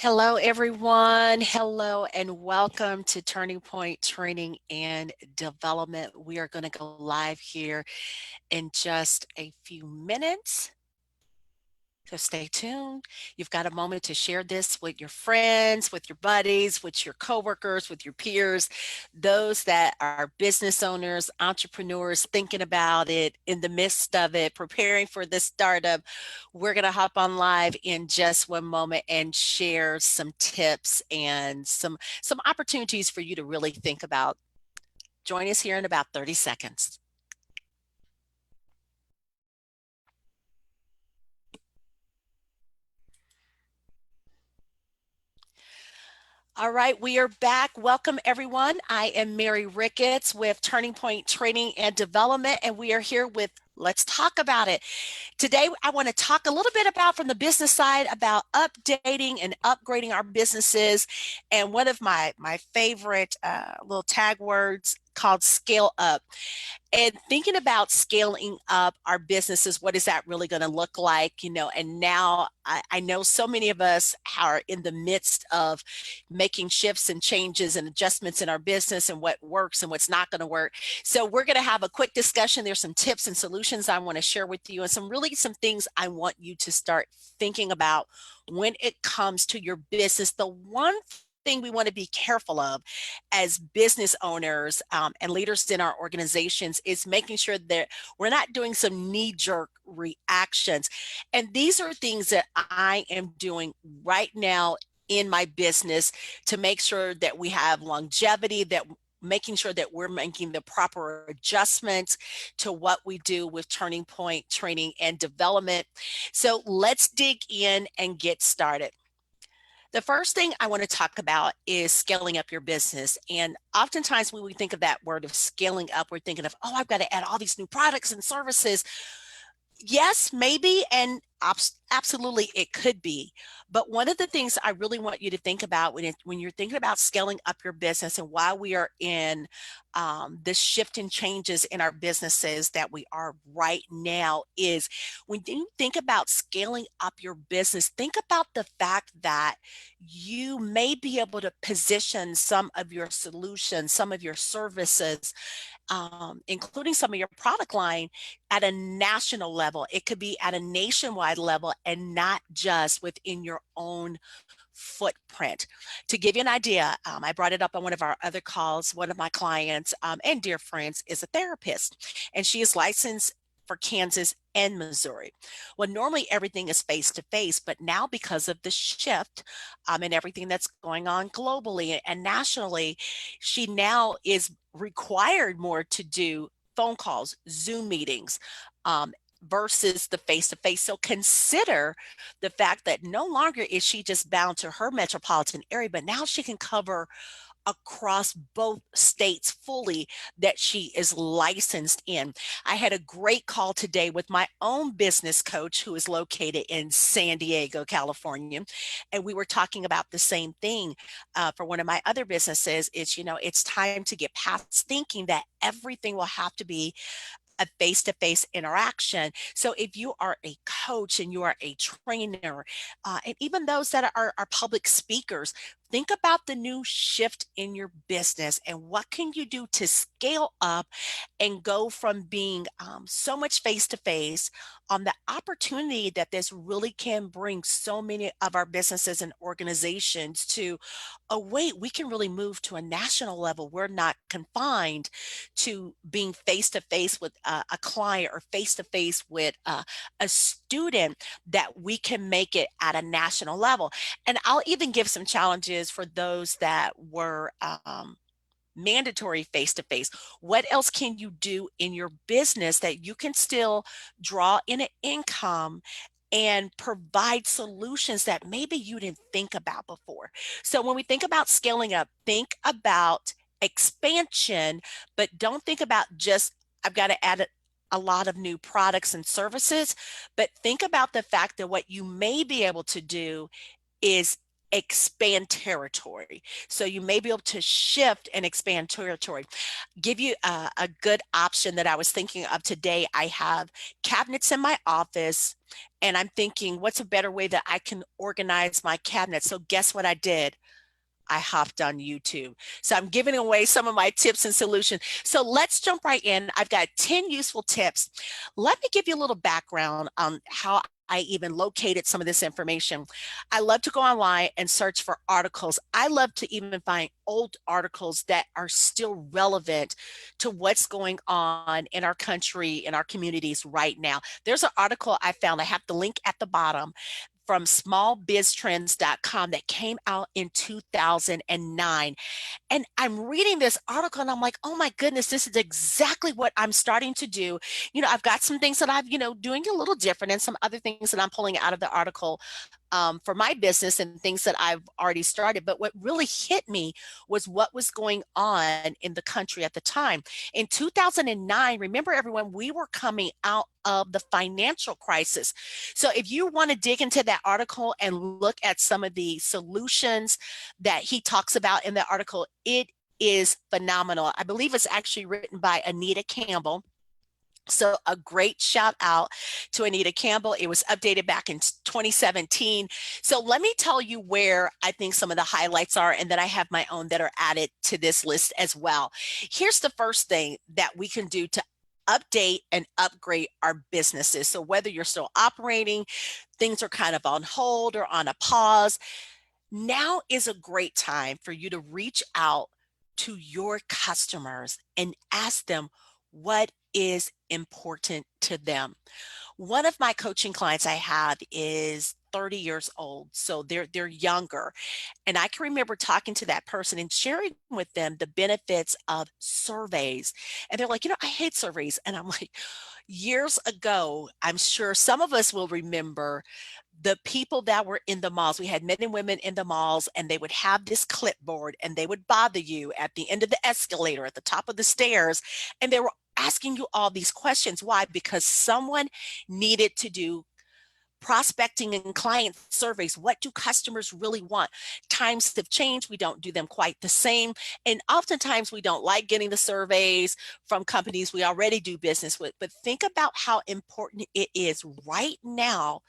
Hello, everyone. Hello, and welcome to Turning Point Training and Development. We are going to go live here in just a few minutes. So stay tuned. You've got a moment to share this with your friends, with your buddies, with your coworkers, with your peers, those that are business owners, entrepreneurs, thinking about it, in the midst of it, preparing for this startup. We're going to hop on live in just one moment and share some tips and some opportunities for you to really think about. Join us here in about 30 seconds. All right, we are back. Welcome, everyone. I am Mary Ricketts with Turning Point Training and Development, and we are here with Let's Talk About It. Today, I want to talk a little bit about from the business side about updating and upgrading our businesses. And one of my favorite little tag words called scale up. And thinking about scaling up our businesses, what is that really going to look like? And now I know so many of us are in the midst of making shifts and changes and adjustments in our business and what works and what's not going to work. So we're going to have a quick discussion. There's some tips and solutions I want to share with you and some things I want you to start thinking about when it comes to your business. The one thing we want to be careful of as business owners and leaders in our organizations is making sure that we're not doing some knee-jerk reactions. And these are things that I am doing right now in my business to make sure that we have longevity, that making sure that we're making the proper adjustments to what we do with Turning Point Training and Development. So let's dig in and get started. The first thing I want to talk about is scaling up your business. And oftentimes when we think of that word of scaling up, we're thinking of, oh, I've got to add all these new products and services. Yes, maybe, and absolutely it could be. But one of the things I really want you to think about when you're thinking about scaling up your business and why we are in this shift and changes in our businesses that we are right now is when you think about scaling up your business, think about the fact that you may be able to position some of your solutions, some of your services, including some of your product line at a national level. It could be at a nationwide level and not just within your own footprint. To give you an idea, I brought it up on one of our other calls. One of my clients and dear friends is a therapist, and she is licensed for Kansas and Missouri. Well, normally everything is face to face, but now because of the shift and everything that's going on globally and nationally, she now is required more to do phone calls, Zoom meetings, versus the face to face. So consider the fact that no longer is she just bound to her metropolitan area, but now she can cover across both states fully that she is licensed in. I had a great call today with my own business coach who is located in San Diego, California. And we were talking about the same thing for one of my other businesses. It's time to get past thinking that everything will have to be a face-to-face interaction. So if you are a coach and you are a trainer, and even those that are public speakers, think about the new shift in your business and what can you do to scale up and go from being so much face-to-face on the opportunity that this really can bring so many of our businesses and organizations to, oh, wait, we can really move to a national level. We're not confined to being face-to-face with a client or face-to-face with a student, that we can make it at a national level. And I'll even give some challenges for those that were mandatory face-to-face. What else can you do in your business that you can still draw in an income and provide solutions that maybe you didn't think about before? So when we think about scaling up, think about expansion, but don't think about just, I've got to add a lot of new products and services, but think about the fact that what you may be able to do is expand territory. So you may be able to shift and expand territory. Give you a good option that I was thinking of today. I have cabinets in my office, and I'm thinking, what's a better way that I can organize my cabinets? So guess what I did? I hopped on YouTube. So I'm giving away some of my tips and solutions. So let's jump right in. I've got 10 useful tips. Let me give you a little background on how I even located some of this information. I love to go online and search for articles. I love to even find old articles that are still relevant to what's going on in our country, in our communities right now. There's an article I found, I have the link at the bottom, from smallbiztrends.com that came out in 2009. And I'm reading this article and I'm like, oh my goodness, this is exactly what I'm starting to do. I've got some things that I've, doing a little different, and some other things that I'm pulling out of the article for my business and things that I've already started. But what really hit me was what was going on in the country at the time. In 2009, remember everyone, we were coming out of the financial crisis. So if you want to dig into that article and look at some of the solutions that he talks about in the article, it is phenomenal. I believe it's actually written by Anita Campbell. So a great shout out to Anita Campbell. It was updated back in 2017. So let me tell you where I think some of the highlights are, and then I have my own that are added to this list as well. Here's the first thing that we can do to update and upgrade our businesses. So whether you're still operating, things are kind of on hold or on a pause, now is a great time for you to reach out to your customers and ask them what is important to them. One of my coaching clients I have is 30 years old, so they're younger. And I can remember talking to that person and sharing with them the benefits of surveys. And they're like, I hate surveys. And I'm like, years ago, I'm sure some of us will remember the people that were in the malls. We had men and women in the malls, and they would have this clipboard and they would bother you at the end of the escalator, at the top of the stairs, and they were asking you all these questions. Why? Because someone needed to do prospecting and client surveys. What do customers really want? Times have changed. We don't do them quite the same. And oftentimes we don't like getting the surveys from companies we already do business with. But think about how important it is right now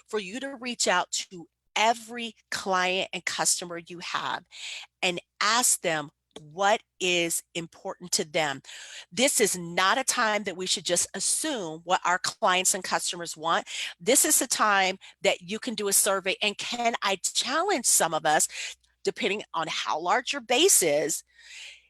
for you to reach out to every client and customer you have and ask them what is important to them. This is not a time that we should just assume what our clients and customers want. This is a time that you can do a survey. And can I challenge some of us, depending on how large your base is,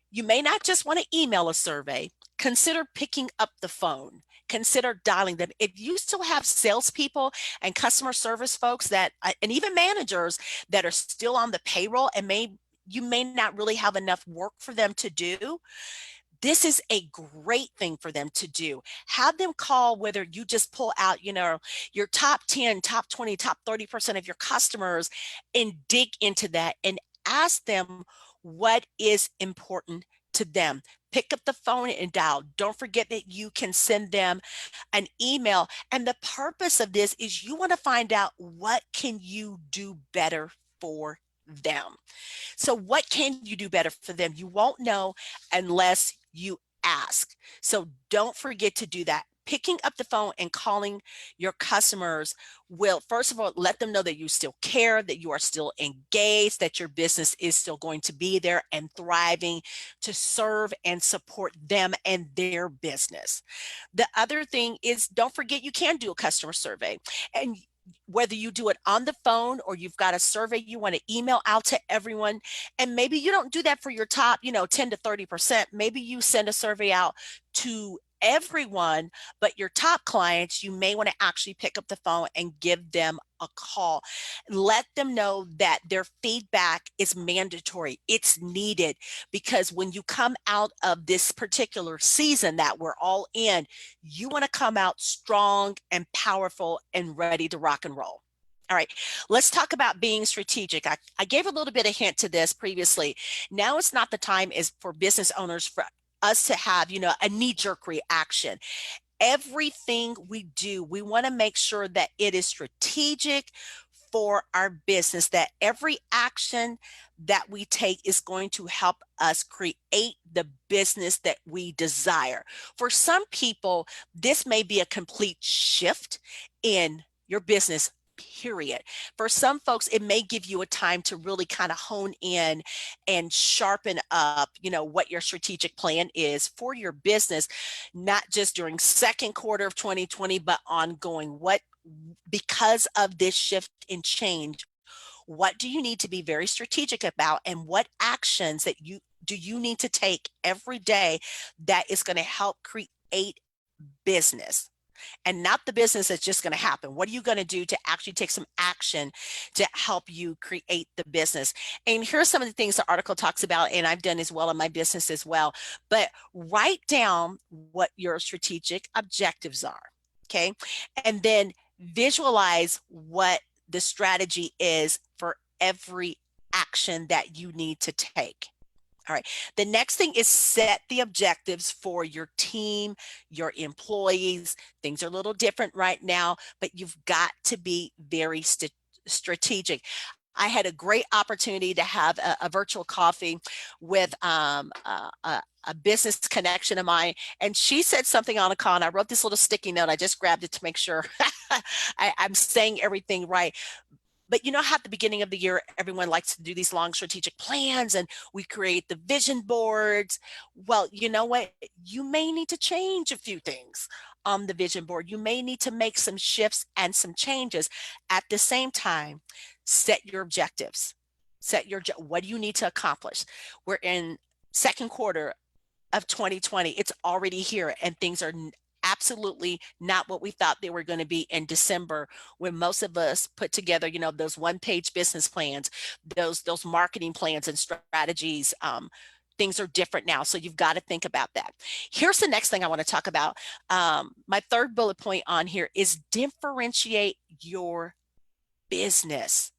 you may not just want to email a survey. Consider picking up the phone. Consider dialing them. If you still have salespeople and customer service folks that, and even managers that are still on the payroll, and you may not really have enough work for them to do, this is a great thing for them to do. Have them call, whether you just pull out, your top 10, top 20, top 30% of your customers, and dig into that and ask them what is important to them. Pick up the phone and dial. Don't forget that you can send them an email. And the purpose of this is you want to find out, what can you do better for them? So what can you do better for them? You won't know unless you ask. So don't forget to do that. Picking up the phone and calling your customers will, first of all, let them know that you still care, that you are still engaged, that your business is still going to be there and thriving to serve and support them and their business. The other thing is, don't forget you can do a customer survey. And whether you do it on the phone or you've got a survey you want to email out to everyone, and maybe you don't do that for your top 10 to 30%. Maybe you send a survey out to everyone, but your top clients, you may want to actually pick up the phone and give them a call. Let them know that their feedback is mandatory. It's needed, because when you come out of this particular season that we're all in, you want to come out strong and powerful and ready to rock and roll. All right, let's talk about being strategic. I gave a little bit of hint to this previously. Now is not the time is for business owners for us to have, a knee-jerk reaction. Everything we do, we want to make sure that it is strategic for our business, that every action that we take is going to help us create the business that we desire. For some people, this may be a complete shift in your business, period. For some folks, it may give you a time to really kind of hone in and sharpen up, what your strategic plan is for your business, not just during second quarter of 2020, but ongoing. Because of this shift in change, what do you need to be very strategic about, and what actions that you need to take every day that is going to help create business, and not the business that's just going to happen? What are you going to do to actually take some action to help you create the business? And here's some of the things the article talks about, and I've done as well in my business as well. But write down what your strategic objectives are, okay? And then visualize what the strategy is for every action that you need to take. All right. The next thing is set the objectives for your team, your employees. Things are a little different right now, but you've got to be very strategic. I had a great opportunity to have a virtual coffee with a business connection of mine, and she said something on a call, and I wrote this little sticky note. I just grabbed it to make sure I'm saying everything right. But how at the beginning of the year, everyone likes to do these long strategic plans and we create the vision boards. Well, you know what? You may need to change a few things on the vision board. You may need to make some shifts and some changes. At the same time, set your objectives. What do you need to accomplish? We're in second quarter of 2020. It's already here, and things are absolutely not what we thought they were going to be in December, when most of us put together, those one-page business plans, those marketing plans and strategies. Things are different now, so you've got to think about that. Here's the next thing I want to talk about. My third bullet point on here is differentiate your business.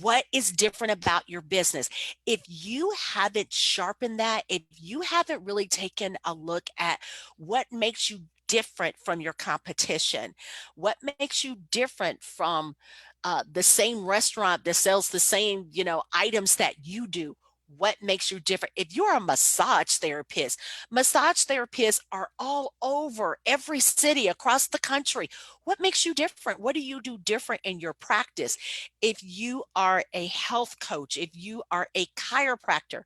What is different about your business? If you haven't sharpened that, if you haven't really taken a look at what makes you different from your competition, what makes you different from the same restaurant that sells the same, items that you do, what makes you different? If you're a massage therapists are all over every city across the country. What makes you different? What do you do different in your practice? If you are a health coach, if you are a chiropractor,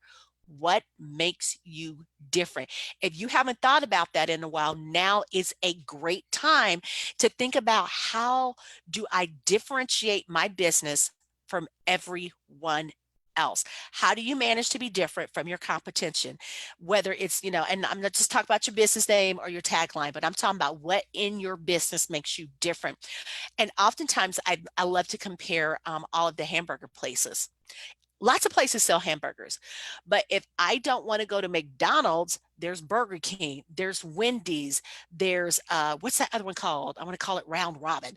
what makes you different? If you haven't thought about that in a while, now is a great time to think about, how do I differentiate my business from everyone else? How do you manage to be different from your competition? Whether it's, and I'm not just talking about your business name or your tagline, but I'm talking about what in your business makes you different. And oftentimes I love to compare all of the hamburger places. Lots of places sell hamburgers, but if I don't want to go to McDonald's, there's Burger King, there's Wendy's, there's what's that other one called? I want to call it Round Robin.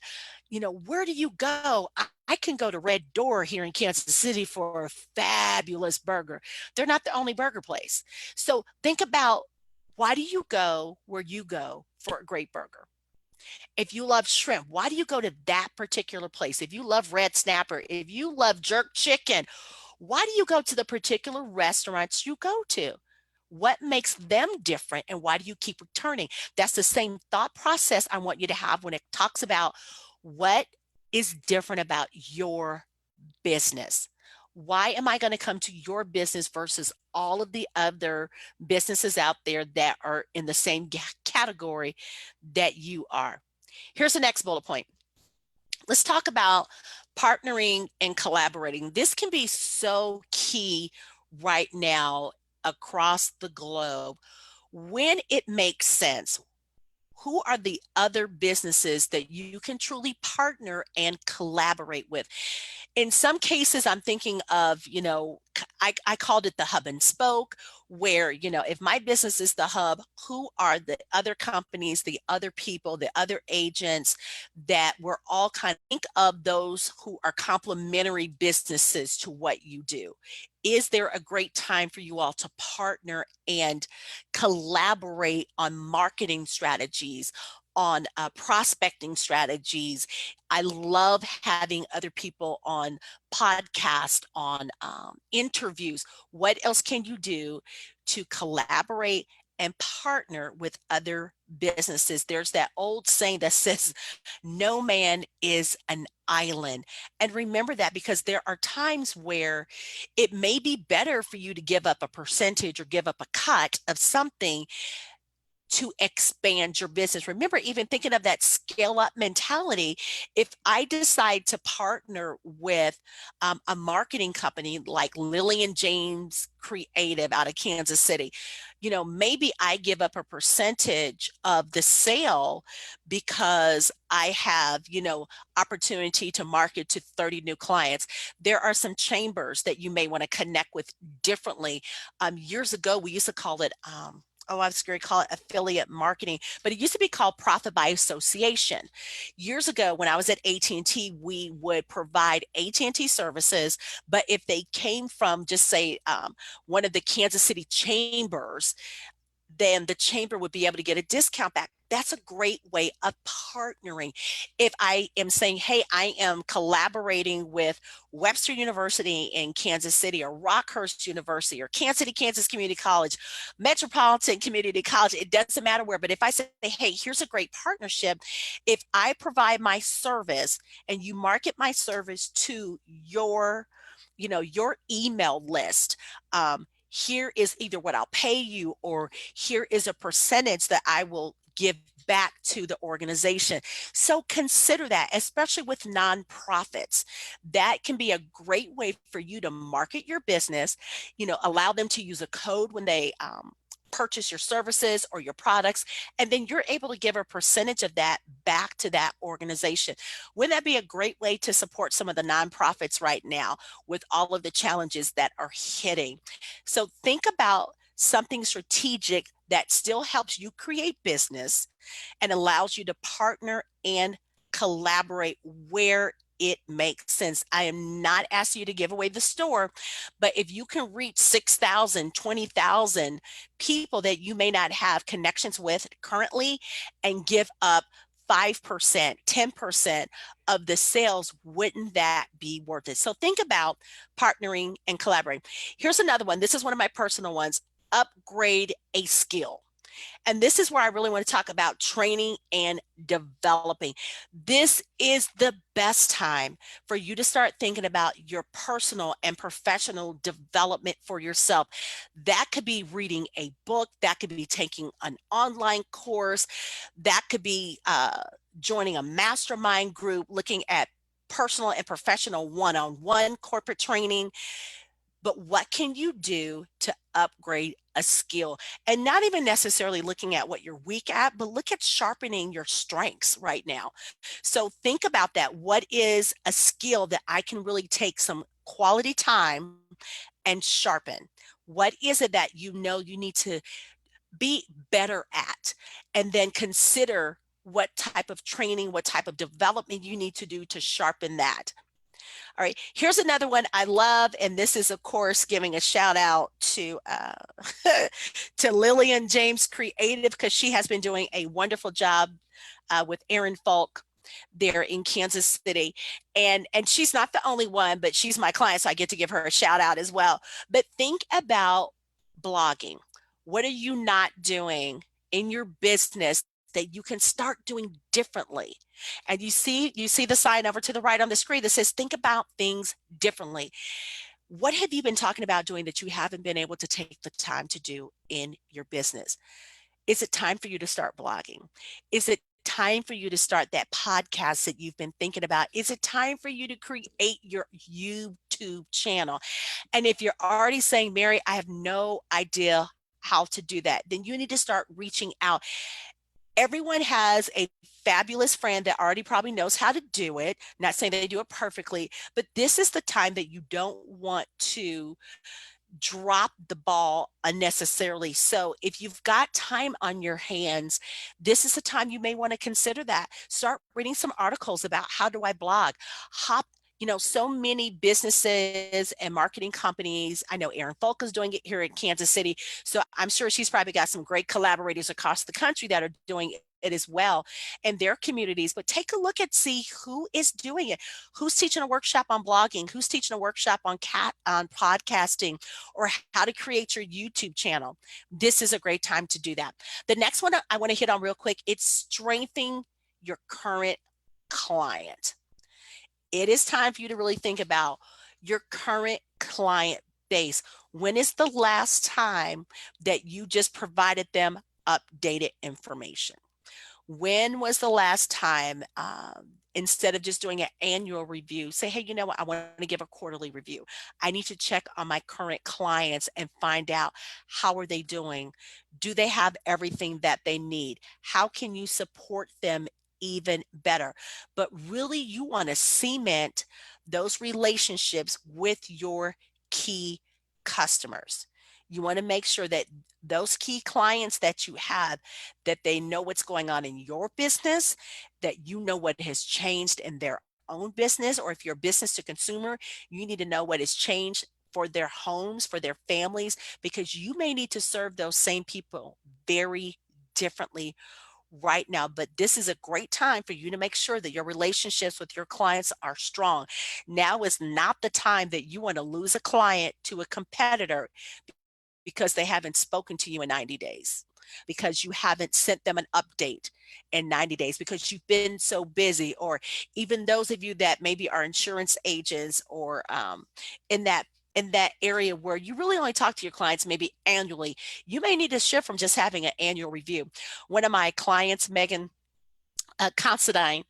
Where do you go? I can go to Red Door here in Kansas City for a fabulous burger. They're not the only burger place. So think about, why do you go where you go for a great burger? If you love shrimp, why do you go to that particular place? If you love red snapper, if you love jerk chicken, why do you go to the particular restaurants you go to? What makes them different, and why do you keep returning? That's the same thought process I want you to have when it talks about what is different about your business. Why am I going to come to your business versus all of the other businesses out there that are in the same category that you are? Here's the next bullet point. Let's talk about partnering and collaborating. This can be so key right now across the globe. When it makes sense, who are the other businesses that you can truly partner and collaborate with? In some cases, I'm thinking of, I called it the hub and spoke, where, if my business is the hub, who are the other companies, the other people, the other agents that we're all kind of think of, those who are complementary businesses to what you do? Is there a great time for you all to partner and collaborate on marketing strategies, on prospecting strategies. I love having other people on podcasts, on interviews. What else can you do to collaborate and partner with other businesses? There's that old saying that says, no man is an island. And remember that, because there are times where it may be better for you to give up a percentage or give up a cut of something to expand your business. Remember, even thinking of that scale up mentality, if I decide to partner with a marketing company like Lillian James Creative out of Kansas City, maybe I give up a percentage of the sale because I have, opportunity to market to 30 new clients. There are some chambers that you may want to connect with differently. Years ago, we used to call it, I was going to call it affiliate marketing, but it used to be called profit by association. Years ago, when I was at AT&T, we would provide AT&T services, but if they came from, just say, one of the Kansas City chambers, then the chamber would be able to get a discount back. That's a great way of partnering. If I am saying, hey, I am collaborating with Webster University in Kansas City, or Rockhurst University, or Kansas City, Kansas Community College, Metropolitan Community College, it doesn't matter where, but if I say, hey, here's a great partnership, if I provide my service and you market my service to your email list, here is either what I'll pay you, or here is a percentage that I will give back to the organization. So consider that, especially with nonprofits. That can be a great way for you to market your business, allow them to use a code when they purchase your services or your products, and then you're able to give a percentage of that back to that organization. Wouldn't that be a great way to support some of the nonprofits right now with all of the challenges that are hitting? So think about something strategic that still helps you create business and allows you to partner and collaborate where it makes sense. I am not asking you to give away the store, but if you can reach 6,000, 20,000 people that you may not have connections with currently, and give up 5%, 10% of the sales, wouldn't that be worth it? So think about partnering and collaborating. Here's another one. This is one of my personal ones. Upgrade a skill. And this is where I really want to talk about training and developing. This is the best time for you to start thinking about your personal and professional development for yourself. That could be reading a book, that could be taking an online course, that could be joining a mastermind group, looking at personal and professional one-on-one corporate training. But what can you do to upgrade a skill? And not even necessarily looking at what you're weak at, but look at sharpening your strengths right now. So think about that. What is a skill that I can really take some quality time and sharpen? What is it that you need to be better at? And then consider what type of training, what type of development you need to do to sharpen that. All right, here's another one I love, and this is, of course, giving a shout out to to Lillian James Creative, because she has been doing a wonderful job with Aaron Falk there in Kansas City. And she's not the only one, but she's my client, so I get to give her a shout out as well. But think about blogging. What are you not doing in your business that you can start doing differently? And you see the sign over to the right on the screen that says, think about things differently. What have you been talking about doing that you haven't been able to take the time to do in your business? Is it time for you to start blogging? Is it time for you to start that podcast that you've been thinking about? Is it time for you to create your YouTube channel? And if you're already saying, Mary, I have no idea how to do that, then you need to start reaching out. Everyone has a fabulous friend that already probably knows how to do it. Not saying they do it perfectly, but this is the time that you don't want to drop the ball unnecessarily. So if you've got time on your hands, this is the time you may want to consider that. Start reading some articles about how do I blog. So many businesses and marketing companies. I know Erin Folk is doing it here in Kansas City. So I'm sure she's probably got some great collaborators across the country that are doing it as well in their communities, but take a look and see who is doing it. Who's teaching a workshop on blogging? Who's teaching a workshop on podcasting, or how to create your YouTube channel? This is a great time to do that. The next one I want to hit on real quick, it's strengthening your current client. It is time for you to really think about your current client base. When is the last time that you just provided them updated information? When was the last time, instead of just doing an annual review, say, hey, you know what, I want to give a quarterly review. I need to check on my current clients and find out, how are they doing? Do they have everything that they need? How can you support them even better? But really, you want to cement those relationships with your key customers. You want to make sure that those key clients that you have, that they know what's going on in your business, that you know what has changed in their own business, or if you're business to consumer, you need to know what has changed for their homes, for their families, because you may need to serve those same people very differently right now. But this is a great time for you to make sure that your relationships with your clients are strong. Now is not the time that you want to lose a client to a competitor because they haven't spoken to you in 90 days, because you haven't sent them an update in 90 days, because you've been so busy. Or even those of you that maybe are insurance agents, or in that area where you really only talk to your clients maybe annually, you may need to shift from just having an annual review. One of my clients, Megan, Considine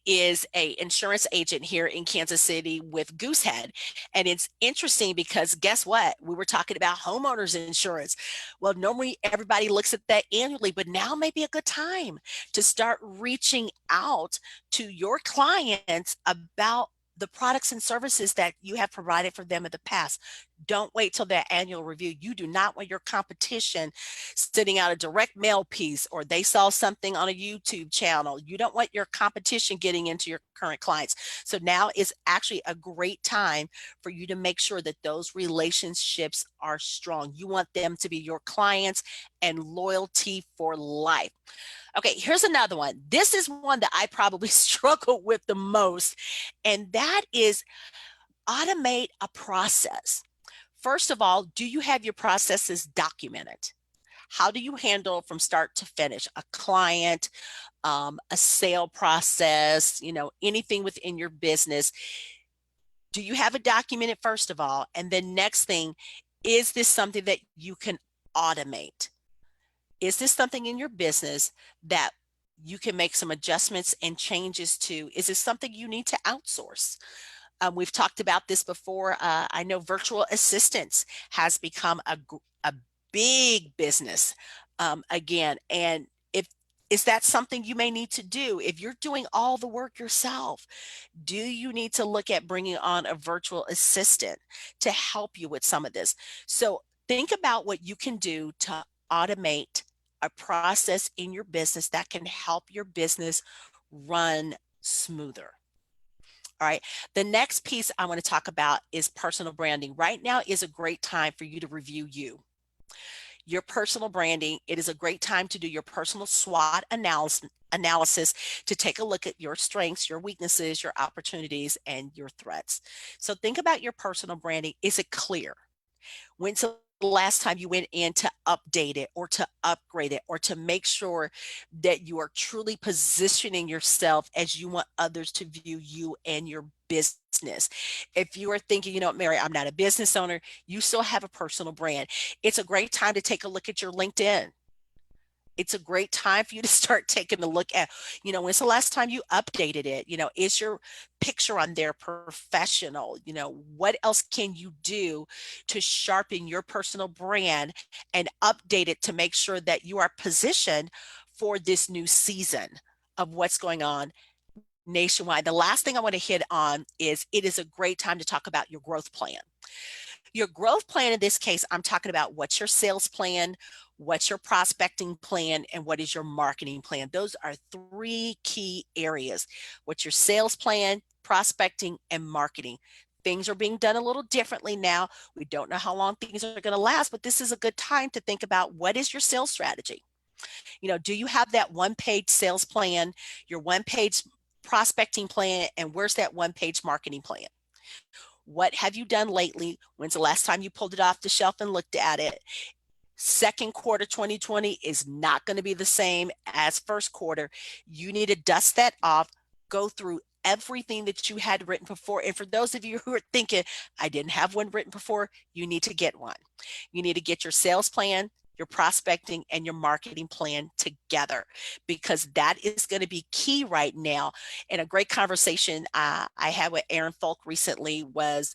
is a insurance agent here in Kansas City with Goosehead. And it's interesting because guess what? We were talking about homeowners insurance. Well, normally everybody looks at that annually, but now may be a good time to start reaching out to your clients about the products and services that you have provided for them in the past. Don't wait till that annual review. You do not want your competition sending out a direct mail piece, or they saw something on a YouTube channel. You don't want your competition getting into your current clients. So now is actually a great time for you to make sure that those relationships are strong. You want them to be your clients and loyalty for life. Okay, here's another one. This is one that I probably struggle with the most, and that is automate a process. First of all, do you have your processes documented? How do you handle from start to finish a client, a sale process, anything within your business? Do you have it documented, first of all? And then next thing, is this something that you can automate? Is this something in your business that you can make some adjustments and changes to? Is this something you need to outsource? We've talked about this before. I know virtual assistants has become a big business again. And if is that something you may need to do? If you're doing all the work yourself, do you need to look at bringing on a virtual assistant to help you with some of this? So think about what you can do to automate a process in your business that can help your business run smoother. All right. The next piece I want to talk about is personal branding. Right now is a great time for you to review your personal branding. It is a great time to do your personal SWOT analysis to take a look at your strengths, your weaknesses, your opportunities, and your threats. So think about your personal branding. Is it clear? When's the last time you went in to update it, or to upgrade it, or to make sure that you are truly positioning yourself as you want others to view you and your business? If you are thinking, Mary, I'm not a business owner, you still have a personal brand. It's a great time to take a look at your LinkedIn. It's a great time for you to start taking a look at, when's the last time you updated it? Is your picture on there professional? What else can you do to sharpen your personal brand and update it to make sure that you are positioned for this new season of what's going on nationwide? The last thing I want to hit on is it is a great time to talk about your growth plan. Your growth plan, in this case, I'm talking about what's your sales plan, what's your prospecting plan, and what is your marketing plan. Those are three key areas. What's your sales plan, prospecting, and marketing. Things are being done a little differently now. We don't know how long things are going to last, but this is a good time to think about what is your sales strategy. Do you have that one-page sales plan, your one-page prospecting plan, and where's that one-page marketing plan? What have you done lately? When's the last time you pulled it off the shelf and looked at it? Second quarter 2020 is not going to be the same as first quarter. You need to dust that off, go through everything that you had written before. And for those of you who are thinking, I didn't have one written before, you need to get one. You need to get your sales plan, your prospecting, and your marketing plan together, because that is going to be key right now. And a great conversation I had with Aaron Folk recently was,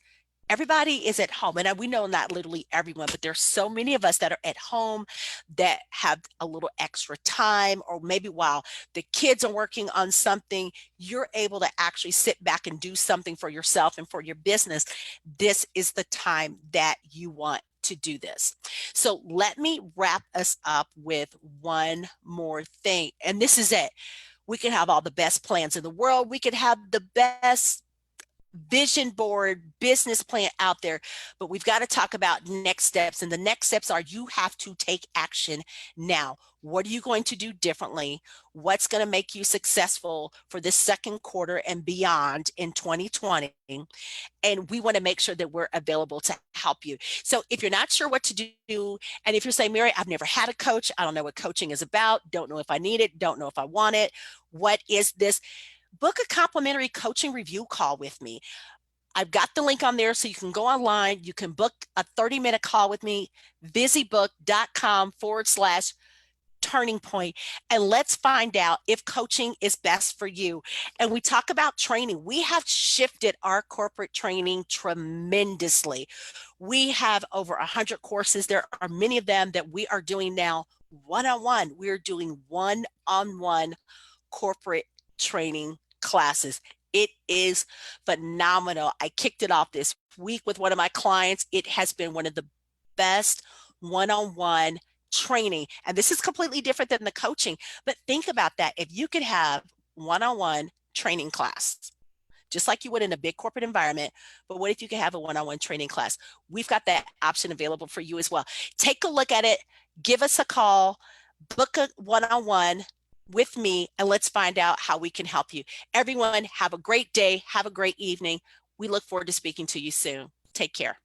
everybody is at home, and we know not literally everyone, but there's so many of us that are at home that have a little extra time, or maybe while the kids are working on something, you're able to actually sit back and do something for yourself and for your business. This is the time that you want to do this. So let me wrap us up with one more thing, and this is it. We can have all the best plans in the world. We could have the best vision board business plan out there, but we've got to talk about next steps. And the next steps are, you have to take action now. What are you going to do differently? What's going to make you successful for this second quarter and beyond in 2020? And we want to make sure that we're available to help you. So if you're not sure what to do, and if you're saying, Mary, I've never had a coach, I don't know what coaching is about, don't know if I need it, don't know if I want it, what is this? Book a complimentary coaching review call with me. I've got the link on there, so you can go online. You can book a 30-minute call with me, busybook.com/turning point. And let's find out if coaching is best for you. And we talk about training. We have shifted our corporate training tremendously. We have over 100 courses. There are many of them that we are doing now one-on-one. We're doing one-on-one corporate training classes. It is phenomenal. I kicked it off this week with one of my clients. It has been one of the best one-on-one training. And this is completely different than the coaching. But think about that. If you could have one-on-one training class, just like you would in a big corporate environment, but what if you could have a one-on-one training class? We've got that option available for you as well. Take a look at it. Give us a call. Book a one-on-one with me, and let's find out how we can help you. Everyone, have a great day. Have a great evening. We look forward to speaking to you soon. Take care.